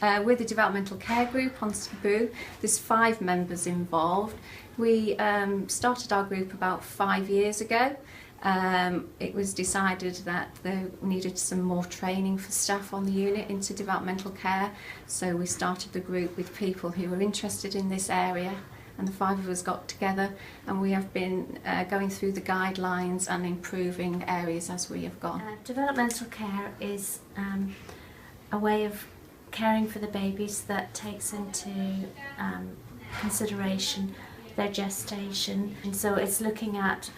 We're the Developmental Care Group on SCBU. There's 5 members involved. We started our group about 5 years ago. It was decided that there needed some more training for staff on the unit into developmental care, so we started the group with people who were interested in this area, and the 5 of us got together, and we have been going through the guidelines and improving areas as we have gone. Developmental care is a way of caring for the babies that takes into consideration their gestation, and so it's looking at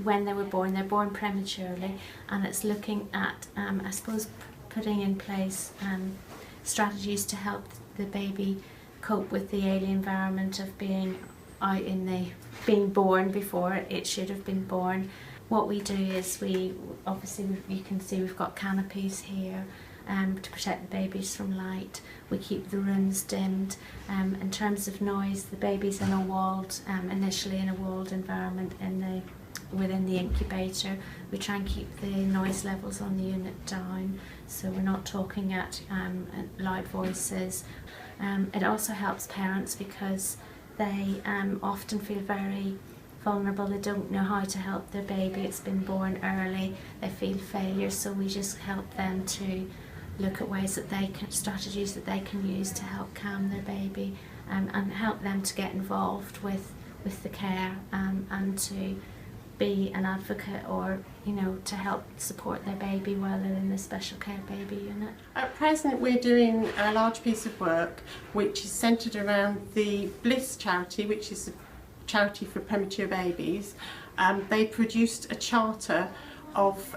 when they were born. They're born prematurely, and it's looking at I suppose putting in place strategies to help the baby cope with the alien environment of being out being born before it should have been born. What we do is you can see we've got canopies here to protect the babies from light. We keep the rooms dimmed. In terms of noise, the baby's in initially in a walled environment within the incubator. We try and keep the noise levels on the unit down, so we're not talking at loud voices. It also helps parents because they often feel very vulnerable. They don't know how to help their baby. It's been born early. They feel failure, so we just help them to look at strategies that they can use to help calm their baby and help them to get involved with the care and to be an advocate or to help support their baby while they're in the special care baby unit. At present we're doing a large piece of work which is centred around the Bliss charity, which is a charity for premature babies. They produced a charter of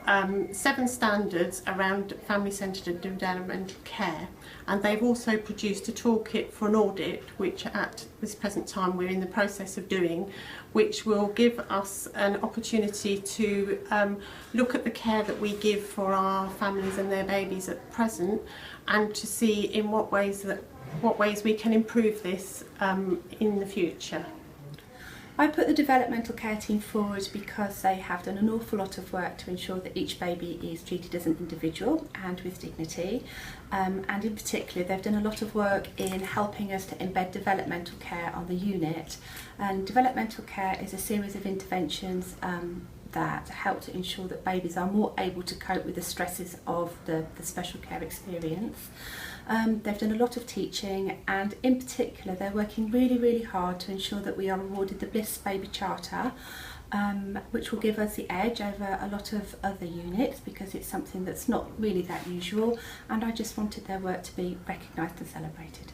7 standards around family-centred and developmental care, and they've also produced a toolkit for an audit, which at this present time we're in the process of doing, which will give us an opportunity to look at the care that we give for our families and their babies at present, and to see in what ways we can improve this in the future. I put the developmental care team forward because they have done an awful lot of work to ensure that each baby is treated as an individual and with dignity, and in particular they've done a lot of work in helping us to embed developmental care on the unit. And developmental care is a series of interventions that help to ensure that babies are more able to cope with the stresses of the special care experience. They've done a lot of teaching, and in particular they're working really hard to ensure that we are awarded the Bliss Baby Charter, which will give us the edge over a lot of other units because it's something that's not really that usual, and I just wanted their work to be recognised and celebrated.